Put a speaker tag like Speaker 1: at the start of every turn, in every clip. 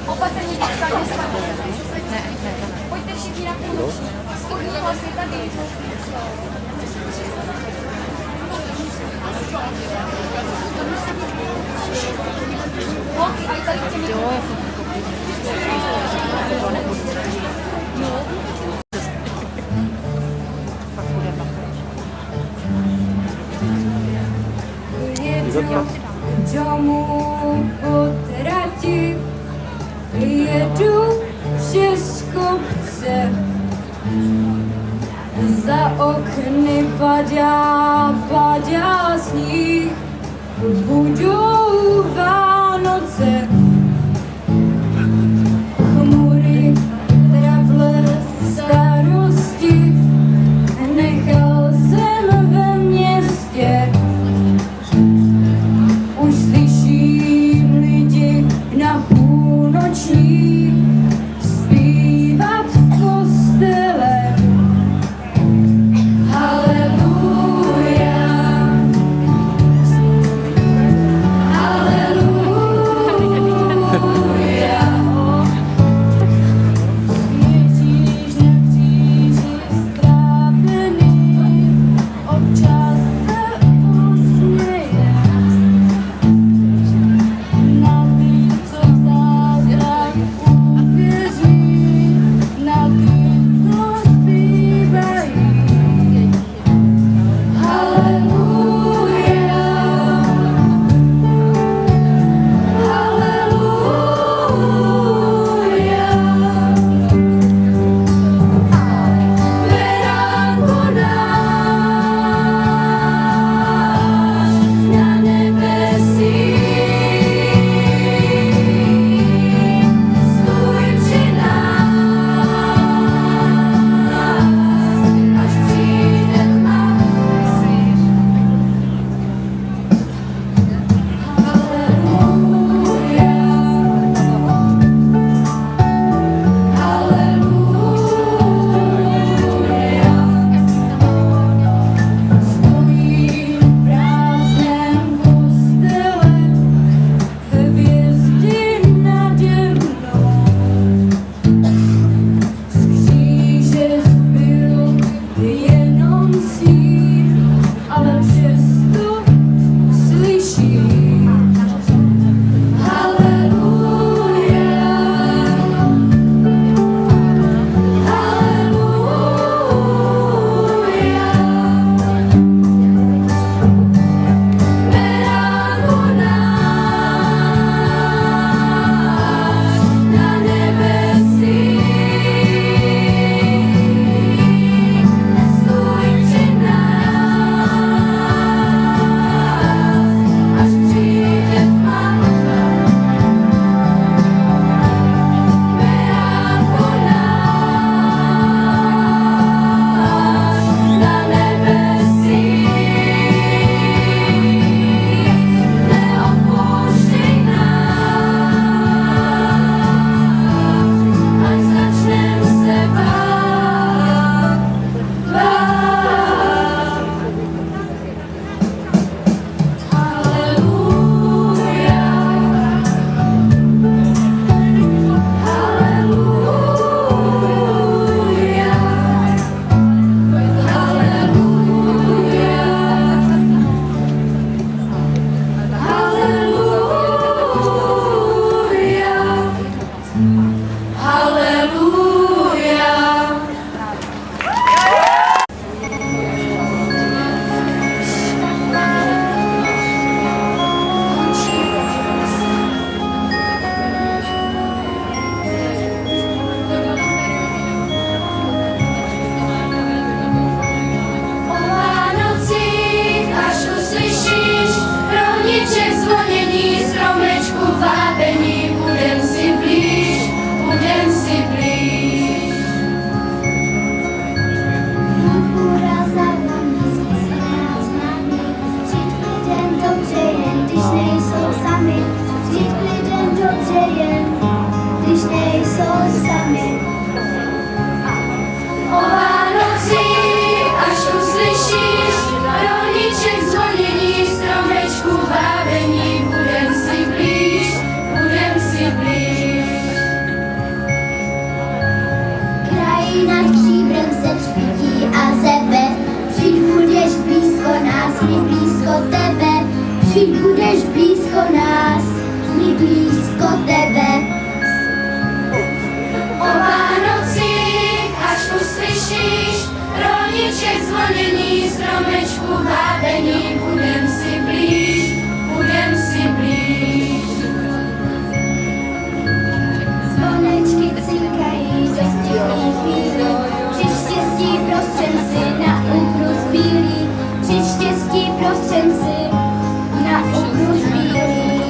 Speaker 1: Opatrně dostane spadně. Ne. Pojďte všichni na půlnoční. Spodní hlasy tady. Holky, a i tady těmi...
Speaker 2: Jedu domů po trati, jedu přes kopce, za okny padá sníh, budou Vánoce. Chmury, travle, starosti, nechal jsem ve městě. Už slyším lidi na půlnoční zpívat v kostele. Haleluja, haleluja. Roníček zvonění, stromečku vábení, budem si blíž, budem si blíž. Zvonečky cinkají do stělí chvíli, při štěstí prostřenci na úkrus bílý, při štěstí prostřenci na úkrus bílý.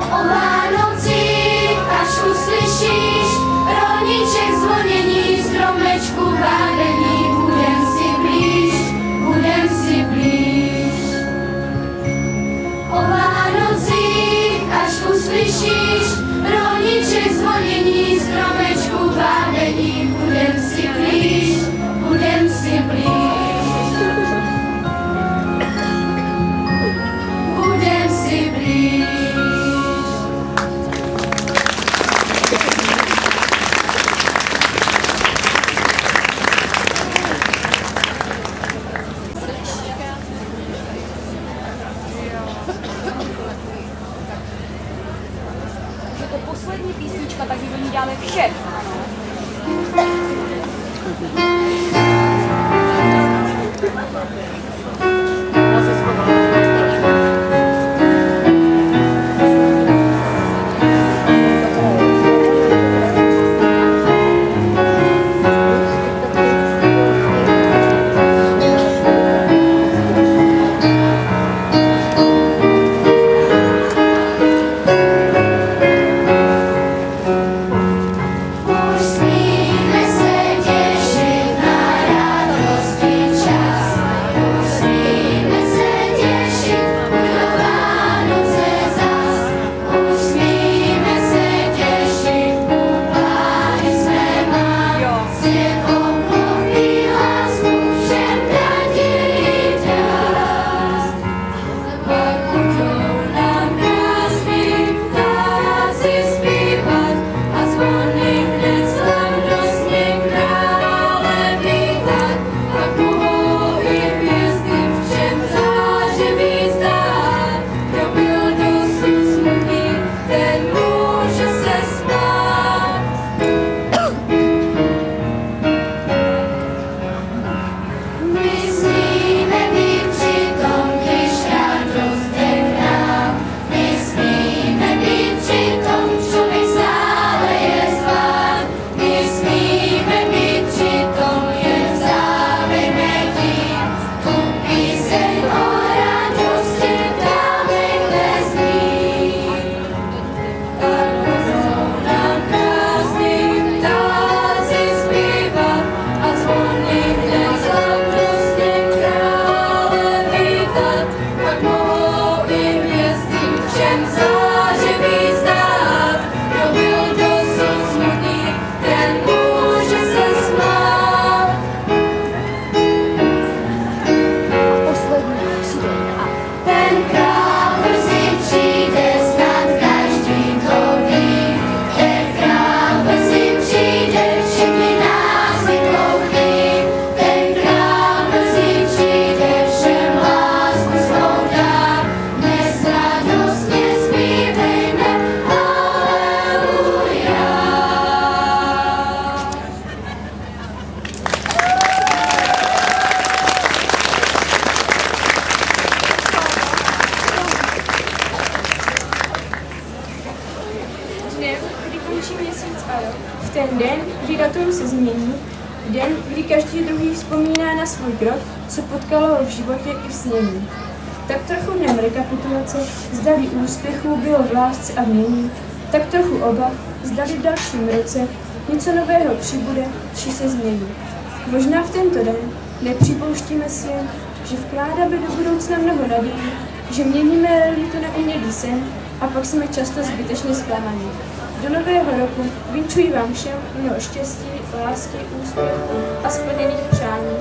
Speaker 2: O Vánocích, až uslyšíš roníček zvonění, stromečku vábení, budem si blíž, budem si blíž. O Vánocích, až uslyšíš roníček zvonění, stromečku vábení, budem si blíž, budem si blíž. Budem si blíž.
Speaker 1: Je to poslední písnička, takže do ní dáme vše.
Speaker 3: V ten den, kdy datum se změní, den, kdy každý druhý vzpomíná na svůj krok, co potkalo ho v životě i v snění. Tak trochu v něm rekapitulace, zdali úspěchů bylo v lásce a v mění, tak trochu obav, zdali v dalším roce něco nového přibude, či se změní. Možná v tento den nepřipouštíme si jen, že vkládáme do budoucna mnoho nadějí, že měníme realitu na umělý sen a pak jsme často zbytečně zklamaní. Do nového roku vinčuji vám všem mnoho štěstí, lásky, úspěchu a splněných přání.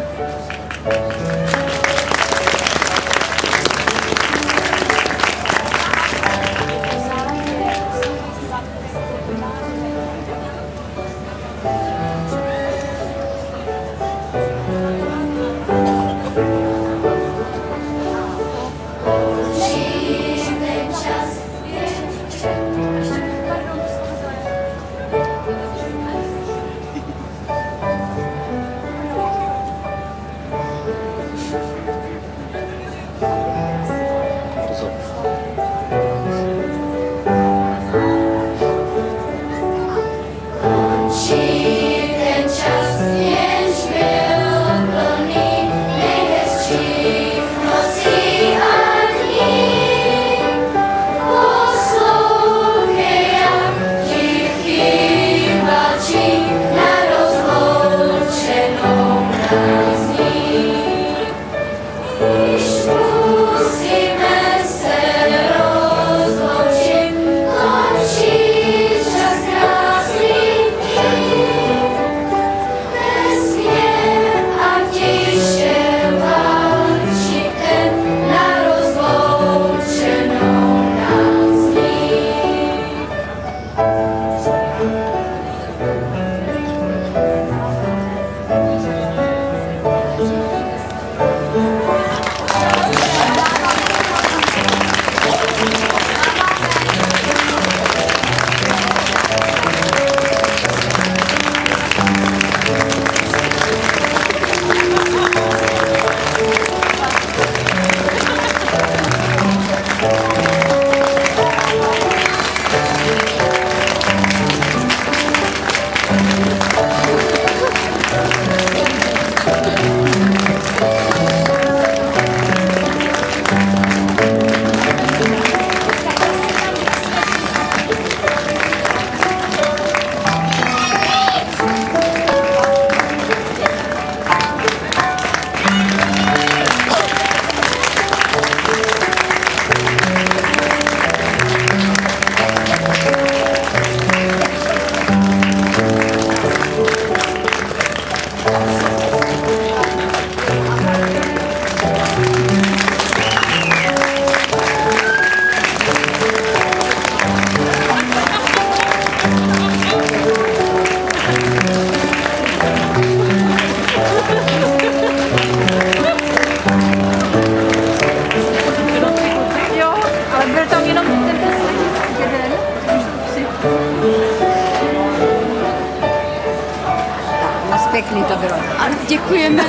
Speaker 1: pěkný to bylo.
Speaker 3: A děkujeme.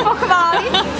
Speaker 1: Pochválit.